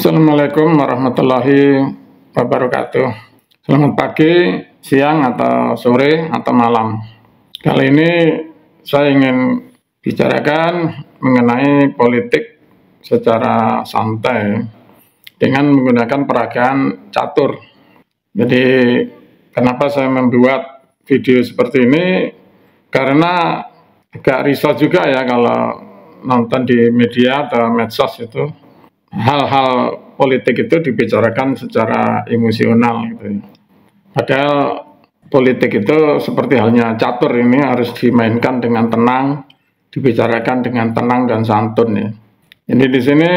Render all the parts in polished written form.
Assalamualaikum warahmatullahi wabarakatuh. Selamat pagi, siang, atau sore, atau malam. Kali ini saya ingin bicarakan mengenai politik secara santai dengan menggunakan peragaan catur. Jadi kenapa saya membuat video seperti ini? Karena agak risau juga ya kalau nonton di media atau medsos itu hal-hal politik itu dibicarakan secara emosional gitu. Padahal politik itu seperti halnya catur, ini harus dimainkan dengan tenang, dibicarakan dengan tenang dan santun ya. Jadi di sini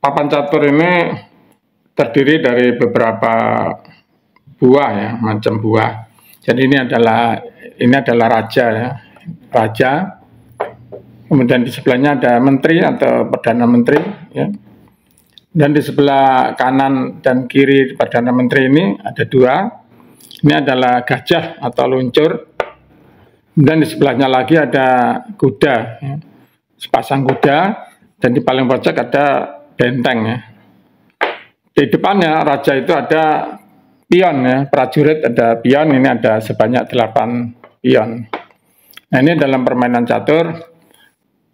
papan catur ini terdiri dari beberapa buah ya, macam buah. Jadi ini adalah raja ya, raja. Kemudian di sebelahnya ada menteri atau perdana menteri ya. Dan di sebelah kanan dan kiri perdana menteri ini ada dua. Ini adalah gajah atau luncur. Dan di sebelahnya lagi ada kuda ya. Sepasang kuda, dan di paling pojok ada benteng ya. Di depannya raja itu ada pion ya, prajurit ada pion, ini ada sebanyak 8 pion. Nah, ini dalam permainan catur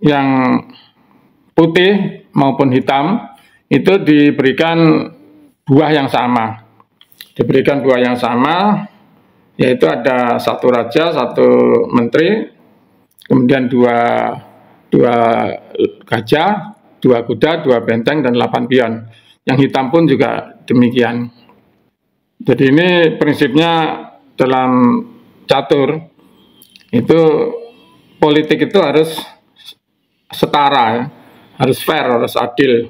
yang putih maupun hitam itu diberikan buah yang sama. Diberikan buah yang sama, yaitu ada satu raja, satu menteri, kemudian dua gajah, dua kuda, dua benteng, dan 8 pion. Yang hitam pun juga demikian. Jadi ini prinsipnya dalam catur itu, politik itu harus setara ya, harus fair, harus adil.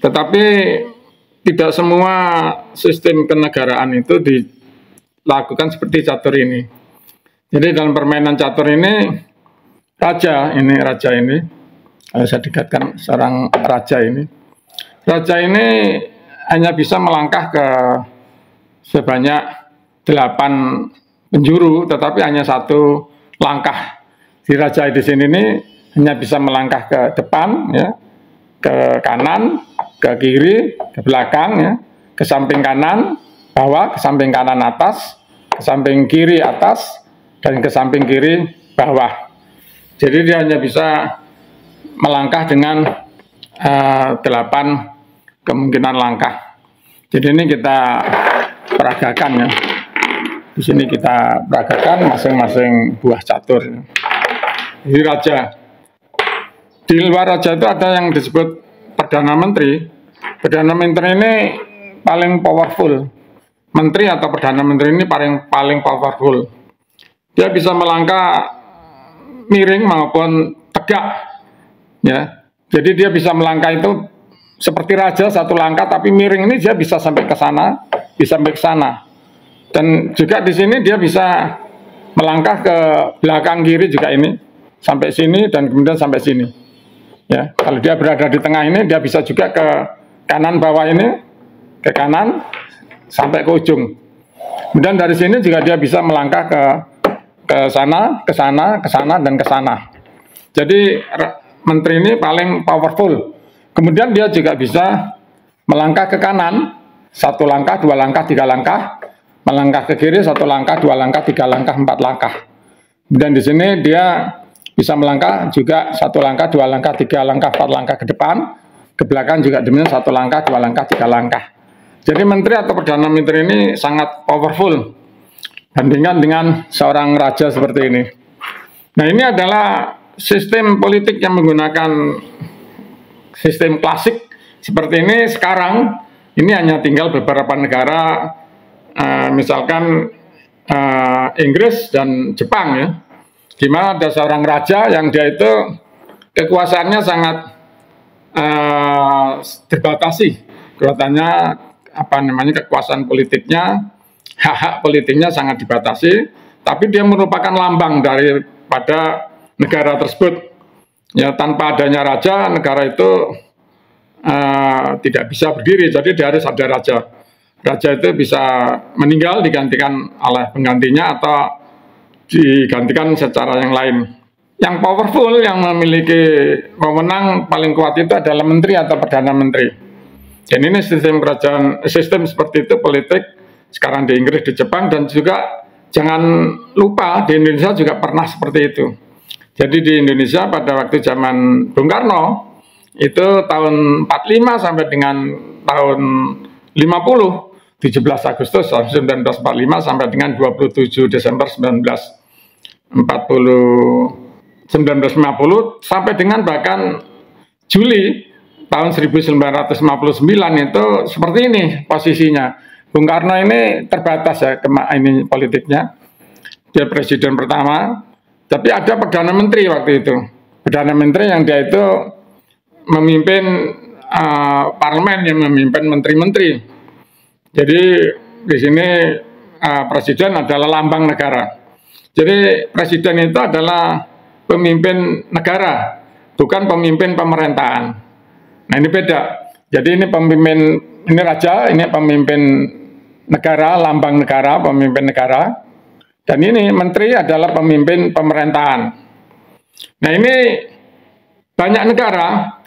Tetapi tidak semua sistem kenegaraan itu dilakukan seperti catur ini. Jadi dalam permainan catur ini raja ini saya dekatkan seorang raja ini. Raja ini hanya bisa melangkah ke sebanyak 8 penjuru, tetapi hanya satu langkah. Si raja di sini ini hanya bisa melangkah ke depan ya, ke kanan, ke kiri, ke belakang ya, ke samping kanan bawah, ke samping kanan atas, ke samping kiri atas, dan ke samping kiri bawah. Jadi dia hanya bisa melangkah dengan 8 kemungkinan langkah. Jadi ini kita peragakan ya. Di sini kita peragakan masing-masing buah catur. Ini raja. Di luar raja itu ada yang disebut perdana menteri. Perdana menteri ini paling powerful. Menteri atau perdana menteri ini paling powerful. Dia bisa melangkah miring maupun tegak. Ya. Jadi dia bisa melangkah itu seperti raja satu langkah, tapi miring ini dia bisa sampai ke sana, bisa sampai ke sana. Dan juga di sini dia bisa melangkah ke belakang kiri juga ini, sampai sini dan kemudian sampai sini. Ya, kalau dia berada di tengah ini, dia bisa juga ke kanan bawah ini, ke kanan sampai ke ujung. Kemudian dari sini juga dia bisa melangkah ke sana, ke sana, ke sana, dan ke sana. Jadi menteri ini paling powerful. Kemudian dia juga bisa melangkah ke kanan, 1 langkah, 2 langkah, 3 langkah, melangkah ke kiri, 1 langkah, 2 langkah, 3 langkah, 4 langkah. Dan di sini dia bisa melangkah juga 1 langkah, 2 langkah, 3 langkah, 4 langkah ke depan, ke belakang juga demikian 1 langkah, 2 langkah, 3 langkah. Jadi menteri atau perdana menteri ini sangat powerful bandingkan dengan seorang raja seperti ini. Nah, ini adalah sistem politik yang menggunakan sistem klasik seperti ini sekarang. Ini hanya tinggal beberapa negara, misalkan Inggris dan Jepang ya, di mana ada seorang raja yang dia itu kekuasaannya sangat terbatasi, kekuasaan politiknya, hak-hak politiknya sangat dibatasi, tapi dia merupakan lambang daripada negara tersebut. Ya, tanpa adanya raja, negara itu tidak bisa berdiri. Jadi dia harus ada raja. Raja itu bisa meninggal, digantikan oleh penggantinya, atau digantikan secara yang lain. Yang powerful, yang memiliki wewenang paling kuat itu adalah menteri atau perdana menteri. Dan ini sistem kerajaan, sistem seperti itu politik sekarang di Inggris, di Jepang, dan juga jangan lupa di Indonesia juga pernah seperti itu. Jadi di Indonesia pada waktu zaman Bung Karno itu tahun 45 sampai dengan tahun 50, 17 Agustus 1945 sampai dengan 27 Desember 1950 sampai dengan bahkan Juli tahun 1959 itu seperti ini posisinya. Bung Karno ini terbatas ya ini politiknya. Dia presiden pertama, tapi ada Perdana Menteri waktu itu. Perdana Menteri yang dia itu memimpin parlemen, yang memimpin menteri-menteri. Jadi di sini presiden adalah lambang negara. Jadi presiden itu adalah pemimpin negara, bukan pemimpin pemerintahan. Nah ini beda. Jadi ini pemimpin, ini raja, ini pemimpin negara, lambang negara, pemimpin negara. Dan ini menteri adalah pemimpin pemerintahan. Nah ini banyak negara,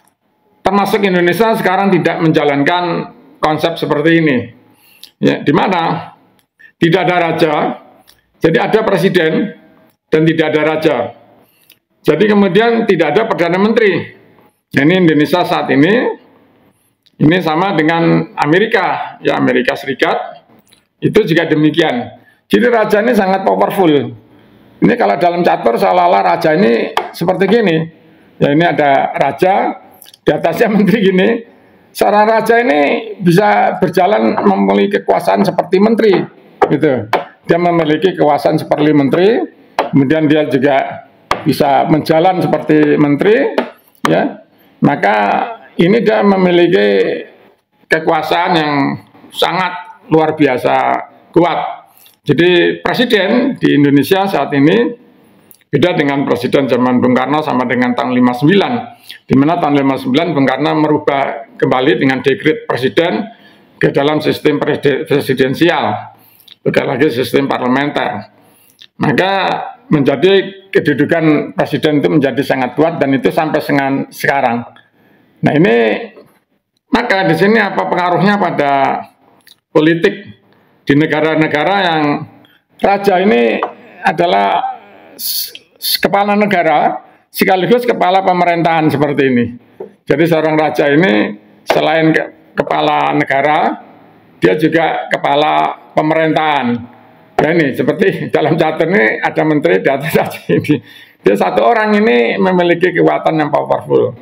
termasuk Indonesia sekarang tidak menjalankan konsep seperti ini. Ya, di mana tidak ada raja, jadi ada presiden dan tidak ada raja. Jadi kemudian tidak ada Perdana Menteri. Nah, ini Indonesia saat ini sama dengan Amerika, ya Amerika Serikat, itu juga demikian. Jadi raja ini sangat powerful. Ini kalau dalam catur seolah-olah raja ini seperti gini. Ya ini ada raja, di atasnya menteri gini. Seorang raja ini bisa berjalan memiliki kekuasaan seperti menteri, gitu. Dia memiliki kekuasaan seperti menteri, kemudian dia juga bisa menjalan seperti menteri, ya. Maka ini dia memiliki kekuasaan yang sangat luar biasa kuat. Jadi presiden di Indonesia saat ini beda dengan presiden zaman Bung Karno sama dengan tahun 59, di mana tahun 59 Bung Karno merubah kembali dengan dekret presiden ke dalam sistem presidensial, bukan lagi sistem parlementer. Maka menjadi kedudukan presiden itu menjadi sangat kuat dan itu sampai sekarang. Nah ini, maka di sini apa pengaruhnya pada politik di negara-negara yang raja ini adalah kepala negara sekaligus kepala pemerintahan seperti ini. Jadi seorang raja ini selain kepala negara, dia juga kepala pemerintahan. Ya ini seperti dalam catur ini ada menteri di atas raja ini. Dia satu orang ini memiliki kekuatan yang powerful.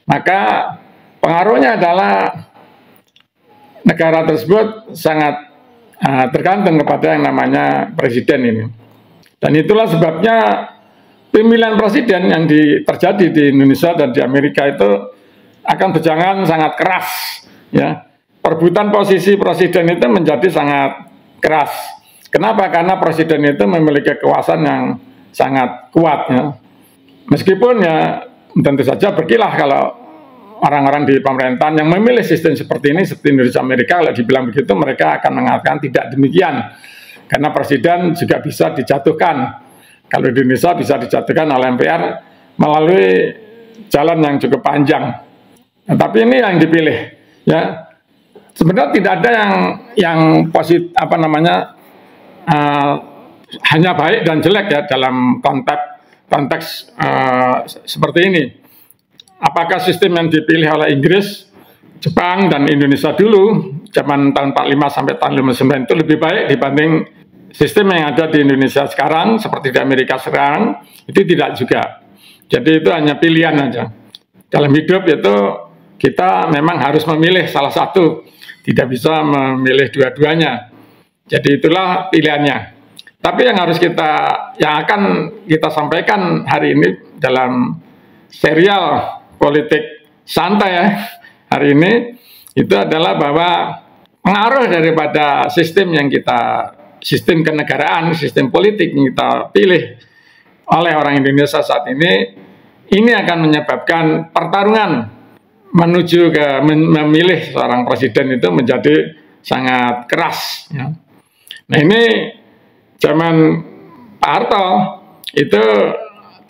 Maka pengaruhnya adalah negara tersebut sangat tergantung kepada yang namanya presiden ini. Dan itulah sebabnya pemilihan presiden yang terjadi di Indonesia dan di Amerika itu akan berjalan sangat keras. Ya, perebutan posisi presiden itu menjadi sangat keras. Kenapa? Karena presiden itu memiliki kekuasaan yang sangat kuat. Ya. Meskipun ya tentu saja berkilah kalau orang-orang di pemerintahan yang memilih sistem seperti ini, seperti Indonesia Amerika, kalau dibilang begitu mereka akan mengatakan tidak demikian. Karena presiden juga bisa dijatuhkan. Kalau di Indonesia bisa dijatuhkan oleh MPR melalui jalan yang cukup panjang. Nah, tapi ini yang dipilih. Ya, sebenarnya tidak ada yang positif hanya baik dan jelek ya dalam konteks seperti ini. Apakah sistem yang dipilih oleh Inggris, Jepang, dan Indonesia dulu, zaman tahun 45 sampai tahun 59 itu lebih baik dibanding sistem yang ada di Indonesia sekarang, seperti di Amerika sekarang, itu tidak juga. Jadi itu hanya pilihan aja. Dalam hidup itu kita memang harus memilih salah satu, tidak bisa memilih dua-duanya. Jadi itulah pilihannya. Tapi yang akan kita sampaikan hari ini dalam serial politik santai ya, hari ini itu adalah bahwa pengaruh daripada sistem kenegaraan, sistem politik yang kita pilih oleh orang Indonesia saat ini akan menyebabkan pertarungan menuju ke memilih seorang presiden itu menjadi sangat keras. Ya. Nah ini zaman Pak Harto itu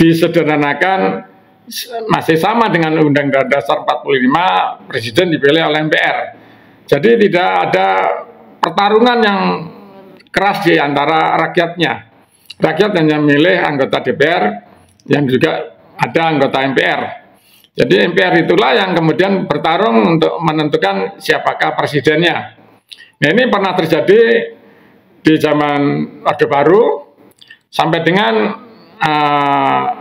disederhanakan masih sama dengan Undang-Undang Dasar 45, Presiden dipilih oleh MPR. Jadi tidak ada pertarungan yang keras di antara rakyatnya. Rakyat hanya memilih anggota DPR yang juga ada anggota MPR. Jadi MPR itulah yang kemudian bertarung untuk menentukan siapakah presidennya. Nah, ini pernah terjadi di zaman Orde Baru sampai dengan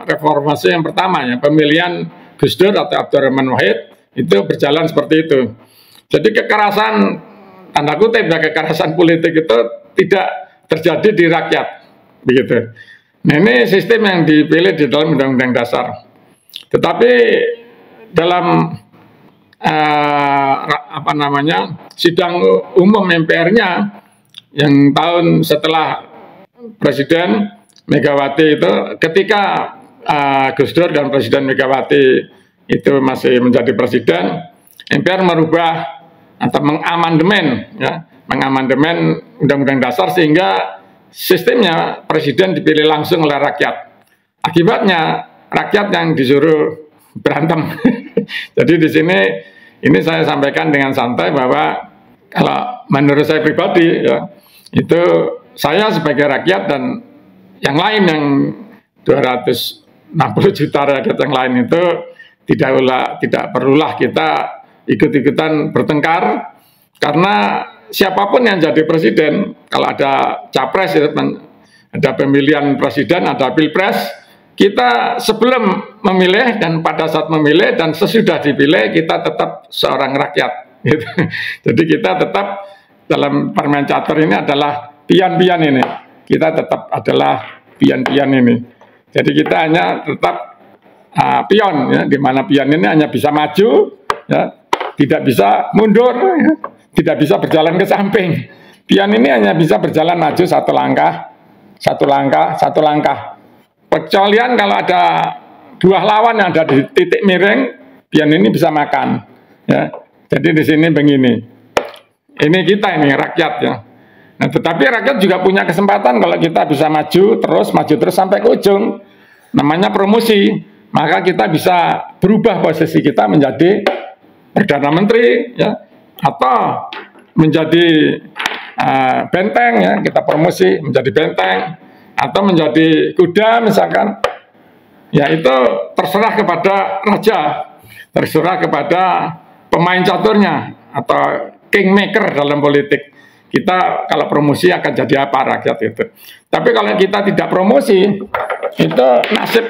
reformasi yang pertama, ya, pemilihan Gus Dur atau Abdurrahman Wahid itu berjalan seperti itu. Jadi kekerasan, tanda kutip ya, kekerasan politik itu tidak terjadi di rakyat, begitu. Nah, ini sistem yang dipilih di dalam Undang-Undang Dasar. Tetapi dalam sidang umum MPR-nya yang tahun setelah Presiden Megawati itu, ketika Gus Dur dan Presiden Megawati itu masih menjadi presiden, MPR merubah atau mengamandemen, ya, mengamandemen Undang-Undang Dasar sehingga sistemnya presiden dipilih langsung oleh rakyat. Akibatnya rakyat yang disuruh berantem. Jadi di sini ini saya sampaikan dengan santai bahwa kalau menurut saya pribadi, ya, itu saya sebagai rakyat dan yang lain yang 260 juta rakyat yang lain itu tidak perlulah kita ikut-ikutan bertengkar, karena siapapun yang jadi presiden, kalau ada capres, ada pemilihan presiden, ada pilpres, kita sebelum memilih dan pada saat memilih dan sesudah dipilih kita tetap seorang rakyat. Gitu. Jadi kita tetap dalam permain catur ini adalah pian-pian ini. Kita tetap adalah pian-pian ini. Jadi kita hanya tetap pion, ya, di mana pion ini hanya bisa maju, ya, tidak bisa mundur, ya, tidak bisa berjalan ke samping. Pion ini hanya bisa berjalan maju satu langkah, satu langkah, satu langkah. Kecualian kalau ada buah lawan yang ada di titik miring, pion ini bisa makan. Ya. Jadi di sini begini. Ini kita ini rakyat, ya. Nah, tetapi rakyat juga punya kesempatan kalau kita bisa maju terus sampai ke ujung. Namanya promosi. Maka kita bisa berubah posisi kita menjadi Perdana Menteri, ya, atau menjadi benteng, ya, kita promosi menjadi benteng, atau menjadi kuda misalkan. Ya, itu terserah kepada raja, terserah kepada pemain caturnya atau kingmaker dalam politik. Kita kalau promosi akan jadi apa rakyat itu. Tapi kalau kita tidak promosi, itu nasib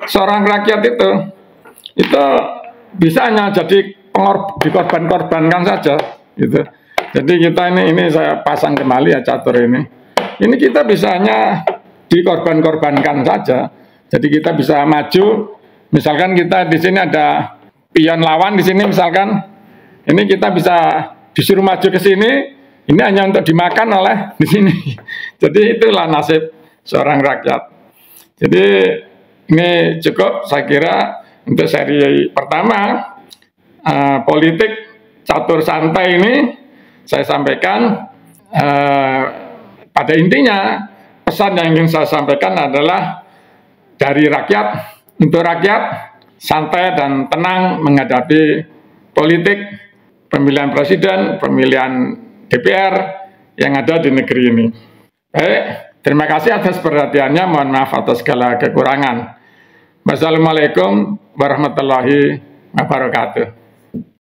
seorang rakyat itu bisa hanya jadi dikorban-korbankan saja, gitu. Jadi kita ini saya pasang kembali, ya, catur ini. Ini kita bisa hanya dikorban-korbankan saja. Jadi kita bisa maju, misalkan kita di sini ada pion lawan di sini misalkan, ini kita bisa disuruh maju ke sini. Ini hanya untuk dimakan oleh di sini. Jadi itulah nasib seorang rakyat. Jadi ini cukup saya kira untuk seri pertama politik catur santai ini saya sampaikan. Pada intinya pesan yang ingin saya sampaikan adalah dari rakyat untuk rakyat, santai dan tenang menghadapi politik pemilihan presiden, pemilihan DPR yang ada di negeri ini. Baik, terima kasih atas perhatiannya. Mohon maaf atas segala kekurangan. Wassalamualaikum warahmatullahi wabarakatuh.